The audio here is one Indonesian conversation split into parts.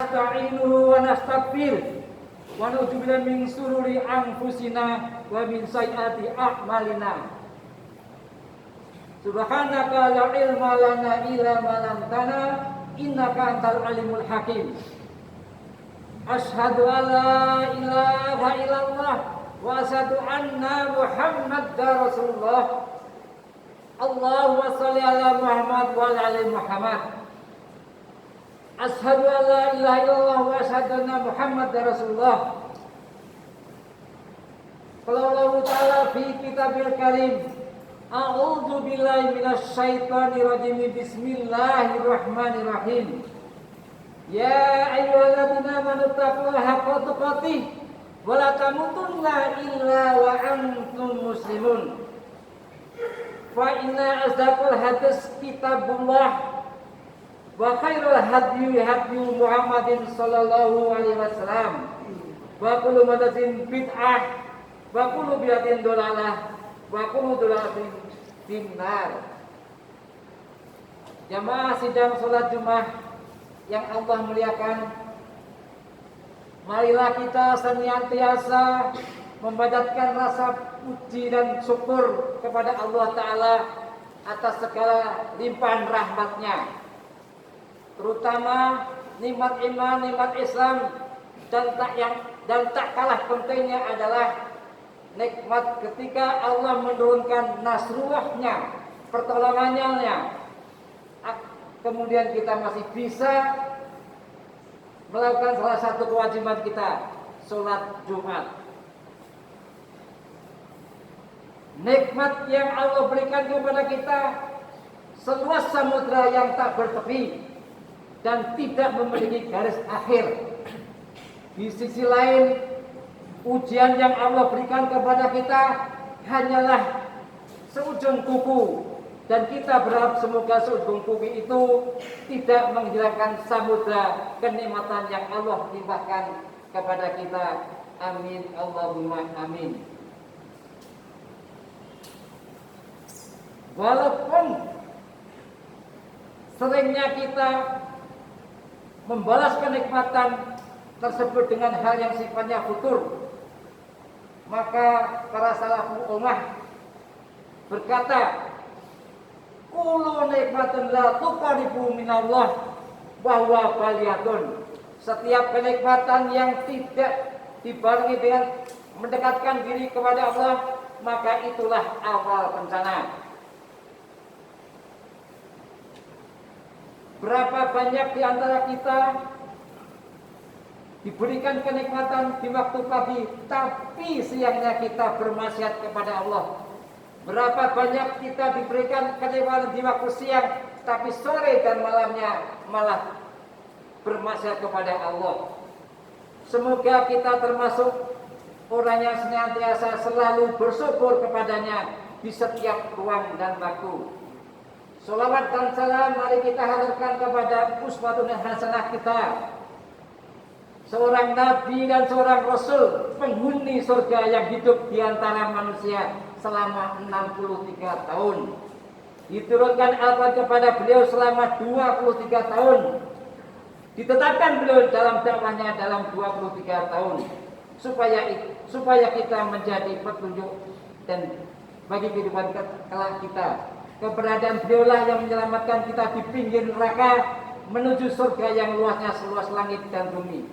nasta'inuhu wa nastaghfir wa na'udzu billahi min shururi anfusina wa min sayyiati a'malina. Subhanaka la ilma lana illa ma 'allamtana innaka antal alimul hakim. Asyhadu an la ilaha illallah wa asyhadu anna Muhammadar Rasulullah. Allahumma shalli ala Muhammad wa ala ali Muhammad. Asyhadu an la ilaha illallah wa asyhadu anna Muhammadar Rasulullah. Qala Allah Ta'ala fi kitabil karim, a'udzu billahi minasy syaithanir rajim. Bismillahirrahmanirrahim. Ya ayyuhalladzina amanu taqullaha haqqa tuqatih wa la tamutunna illa wa antum muslimun. Fa inna asdaqal hadis kitabullah wa khairul hadyi hadyu Muhammadin sallallahu alaihi wasallam. Wa kullu muhdatsin bid'ah wa kullu bid'atin dhalalah wa kullu dhalalatin finnar. Jamaah sidang salat Jumat yang Allah muliakan, marilah kita senantiasa memanjatkan rasa puji dan syukur kepada Allah Ta'ala atas segala limpahan rahmat-Nya, terutama nikmat iman, nikmat Islam, dan tak kalah pentingnya adalah nikmat ketika Allah menurunkan nasrullahnya, pertolongannya. Kemudian kita masih bisa melakukan salah satu kewajiban kita, sholat Jumat. Nikmat yang Allah berikan kepada kita seluas samudra yang tak bertepi dan tidak memiliki garis akhir. Di sisi lain, ujian yang Allah berikan kepada kita hanyalah seujung kuku. Dan kita berharap semoga seujung kuku itu tidak menghilangkan samudra kenikmatan yang Allah limpahkan kepada kita. Amin, Allahumma amin. Walaupun seringnya kita membalas kenikmatan tersebut dengan hal yang sifatnya futur, maka para salafus ummah berkata, kullu nikmatin la tuqaribu minallah wa huwa baliyatun. Setiap kenikmatan yang tidak dibarengi dengan mendekatkan diri kepada Allah, maka itulah awal bencana. Berapa banyak di antara kita diberikan kenikmatan di waktu pagi, tapi siangnya kita bermaksiat kepada Allah. Berapa banyak kita diberikan kenikmatan di waktu siang, tapi sore dan malamnya malah bermaksiat kepada Allah. Semoga kita termasuk orang yang senantiasa selalu bersyukur kepadanya di setiap ruang dan waktu. Salawat dan salam mari kita haturkan kepada uswatun hasanah kita, seorang nabi dan seorang rasul, penghuni surga yang hidup di antara manusia selama 63 tahun. Diturunkan Al-Quran kepada beliau selama 23 tahun. Ditetapkan beliau dalam dakwahnya dalam 23 tahun. Supaya kita menjadi petunjuk dan bagi kehidupan kelak kita. Keberadaan beliaulah yang menyelamatkan kita di pinggir neraka menuju surga yang luasnya seluas langit dan bumi.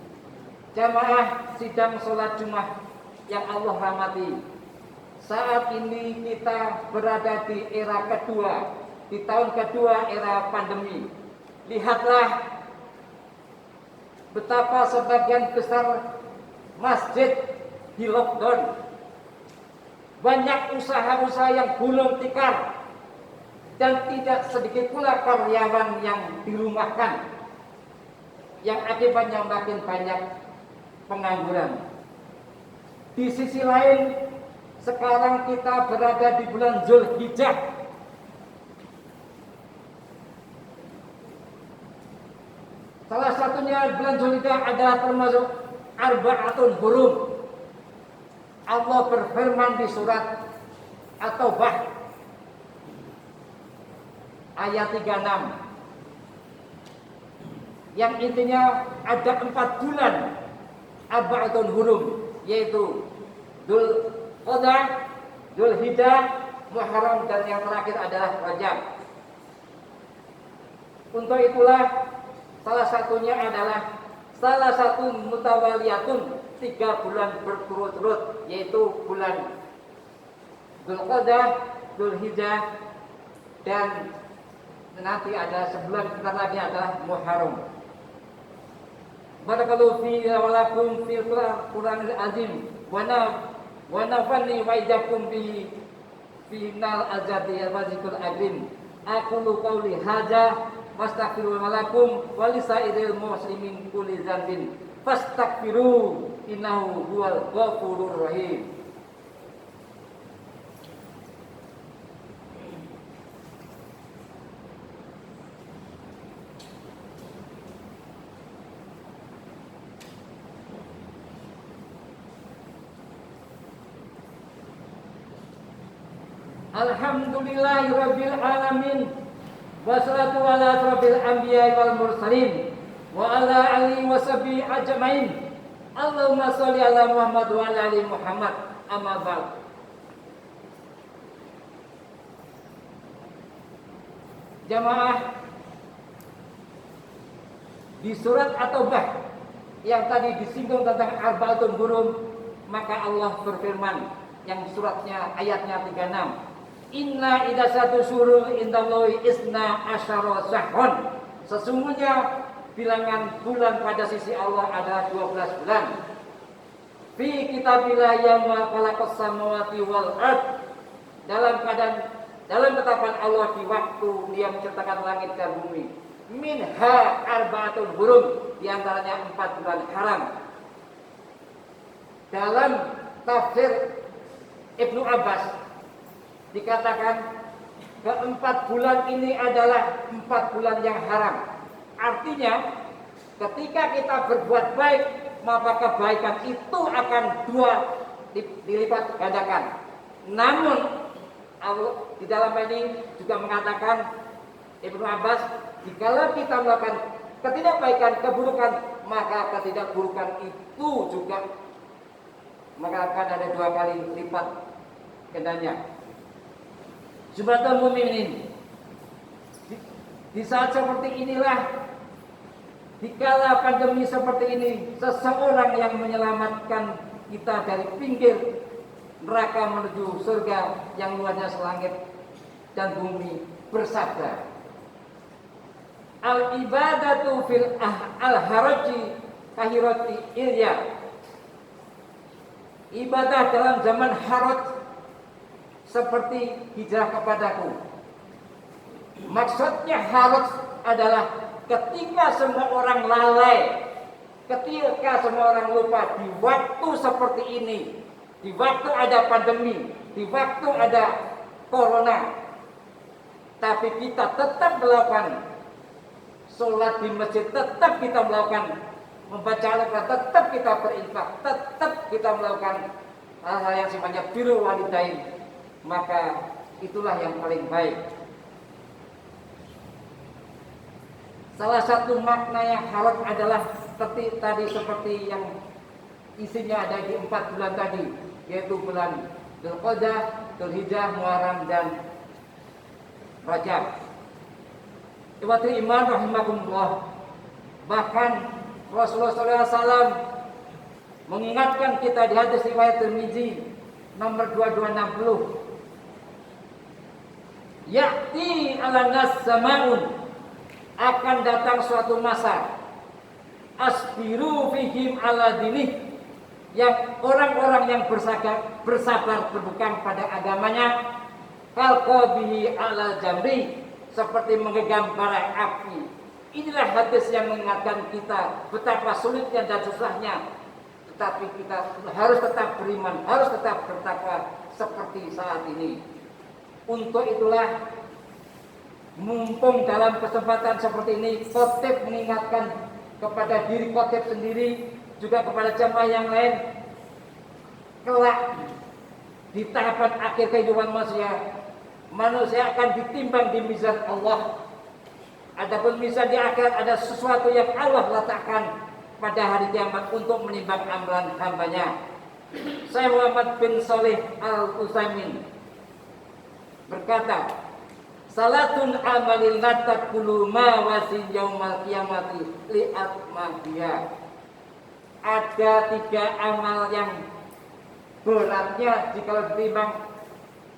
Jamaah sidang sholat Jumat yang Allah rahmati, saat ini kita berada di era kedua, di tahun kedua era pandemi. Lihatlah betapa sebagian besar masjid di lockdown. Banyak usaha-usaha yang gulung tikar dan tidak sedikit pula karyawan yang dirumahkan, yang akibatnya makin banyak pengangguran. Di sisi lain, sekarang kita berada di bulan Zulhijjah. Salah satunya bulan Zulhijjah adalah termasuk Arba'atun Hurum. Allah berfirman di surat At-Taubah ayat 36. yang intinya ada 4 bulan Arba'atun Hurum, yaitu Dzul Qa'dah, Dzulhijjah, Muharram, dan yang terakhir adalah Rajab. Untuk itulah salah satu mutawaliyatun 3 bulan berturut-turut, yaitu bulan Dzulqa'dah, Dzulhijjah, dan nanti ada sebulan sebentar lagi adalah Muharram. Barakallahu fi wa lakum fil Qur'anil azim wa nafani wa ijakum bi final azadi wazikul agrim. Aqulu qawli hadza wastaghfiru lakum wa lisairil muslimin kulli dzambin fastaghfiru innahu huwal ghafurur rahim. Alhamdulillahirabbil alamin. Wassalatu ala asrofil anbiya'i wal mursalin wa ala alihi wa sahbihi ajmain. Allahumma sholli ala Muhammad wa ala ali Muhammad. Amma ba'd. Jamaah, di surat At-Taubah yang tadi disinggung tentang Arba'atun Hurum, maka Allah berfirman yang suratnya ayatnya 36. Inna idasatu syurul indallahi isna asyara syahron. Sesungguhnya bilangan bulan pada sisi Allah adalah 12 bulan. Fi kitabillah yawma khalaqas samawati wal ard. Dalam ketetapan Allah di waktu Dia menciptakan langit dan bumi. Minha arba'atun hurum, di antaranya 4 bulan haram. Dalam tafsir Ibnu Abbas dikatakan ke-4 bulan ini adalah 4 bulan yang haram. Artinya ketika kita berbuat baik, maka kebaikan itu akan 2 dilipat gandakan. Namun Allah di dalam ini juga mengatakan Ibnu Abbas, jikalau kita melakukan ketidakbaikan, keburukan, maka ketidakburukan itu juga maka akan ada 2 kali lipat gandanya. Jumatan mukminin, di saat seperti inilah, dikala pandemi seperti ini, seseorang yang menyelamatkan kita dari pinggir neraka menuju surga yang luasnya selangit dan bumi bersabda, al ibadatu fil al-haraji kahirati ilya. Ibadah dalam zaman haraj seperti hijrah kepadaku. Maksudnya haraj adalah ketika semua orang lalai, ketika semua orang lupa di waktu seperti ini, di waktu ada pandemi, di waktu ada corona, tapi kita tetap melakukan sholat di masjid, tetap kita melakukan membaca Al-Quran, tetap kita berinfak, tetap kita melakukan hal-hal yang sifatnya birrul walidain, maka itulah yang paling baik. Salah satu makna yang haram adalah seperti yang isinya ada di 4 bulan tadi, yaitu bulan Dzulqa'dah, Dzulhijjah, Muharram, dan Rajab. Ikhwati iman rahimakumullah. Bahkan Rasulullah SAW mengingatkan kita di hadis riwayat Tirmizi nomor 2260. Ya'ti 'alan nas zamaun, akan datang suatu masa, asbiru fihim ala dinih, yang orang-orang yang bersabar berpegang pada agamanya, kalqabihi ala jamri, seperti menggenggam bara api. Inilah hadis yang mengingatkan kita betapa sulitnya dan susahnya, tetapi kita harus tetap beriman, harus tetap bertakwa seperti saat ini. Untuk itulah, mumpung dalam kesempatan seperti ini, khotib mengingatkan kepada diri khotib sendiri, juga kepada jamaah yang lain, kelak di tahapan akhir kehidupan manusia akan ditimbang di mizan Allah. Adapun mizan di akhirat ada sesuatu yang Allah letakkan pada hari kiamat untuk menimbang amalan hambanya. Saya Muhammad bin Saleh Al-Utsaimin berkata, salatun amalil natakulu ma wasin yaumal kiamati li'at mahdiya. Ada 3 amal yang beratnya jika ditimbang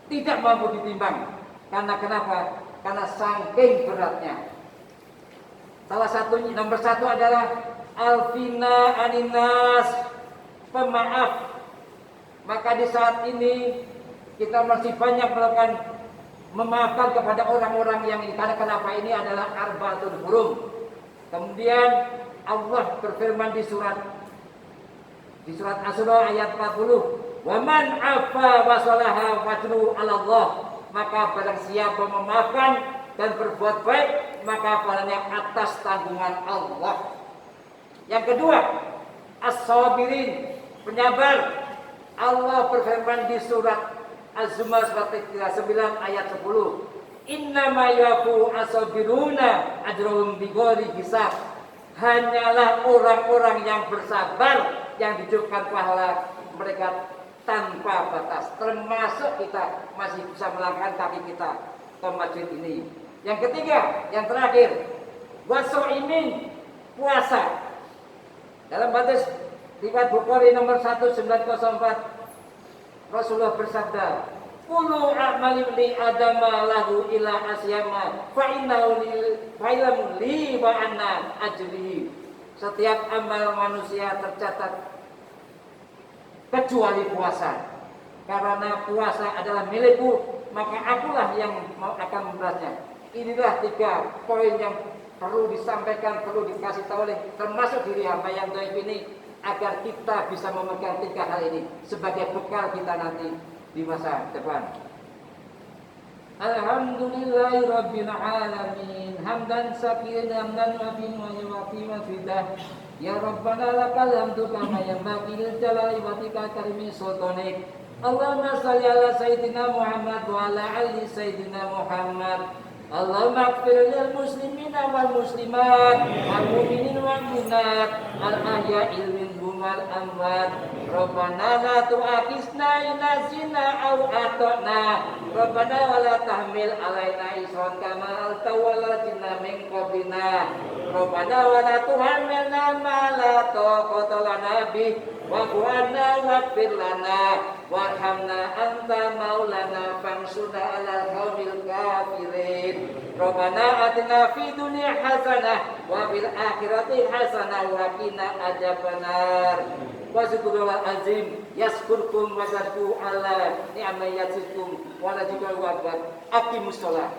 tidak mampu ditimbang. Karena kenapa? Karena saking beratnya. Salah satunya, nomor 1 adalah alfina aninas, pemaaf. Maka di saat ini kita masih banyak melakukan memaafkan kepada orang-orang yang ini. Karena kenapa? Ini adalah arba'atul hurum. Kemudian Allah berfirman di surat Asy-Syura ayat 40, wa man afa wa salaha fajru 'ala Allah. Maka barang siapa memaafkan dan berbuat baik, maka pahalanya atas tanggungan Allah. Yang kedua, as-sabirin, penyabar. Allah berfirman di surat Az-Zumar surat 39 ayat 10, innama yafu as-sabiruna ajruhum bighairi hisab. Hanyalah orang-orang yang bersabar yang dijadikan pahala mereka tanpa batas. Termasuk kita masih bisa melangkahkan kaki kita ke masjid ini. Yang ketiga, yang terakhir, wasu'imin, puasa. Dalam hadis riwayat Bukhari nomor 1904, Rasulullah bersabda, kullu a'mali li adama lahu ila asyama fa innahu li wa anna ajrihi. Setiap amal manusia tercatat kecuali puasa. Karena puasa adalah milikku, maka akulah yang akan membalasnya. Inilah 3 poin yang perlu disampaikan, perlu dikasih tahu oleh termasuk diri hamba yang dhaif ini, agar kita bisa memegang 3 hal ini sebagai bekal kita nanti di masa depan. Alhamdulillahi rabbil alamin, hamdan sakirin hamdan wafin wa yawafi wa fidah. Ya Rabbana lakal hamdu kama yanbaghi lil jalali watika karimi sultanik. Allahumma shalli ala sayyidina Muhammad wa ala ali sayyidina Muhammad. Allahumma ighfir lil muslimina wal muslimat wal mu'minin wal mu'minat al ahya'il minhum wal amwat. Rabbana la tu'akhizna in nasina aw akhtana. Rabbana wa la tahmil alaina isran kama hamaltahu min qablina. Rabbana wa la tuhammilna ma la taqata lana bih wa'fu 'anna waghfir lana warhamna anta maulana fansurna 'alal qaumil kafirin. Rabbana atina fid dunya hasanah wa fil akhirati hasanah wa qina adzabannar. Wazkurul azim yaskurkum wazku ala ni'ma yazikum wa la jibal wabat aqimus shalah.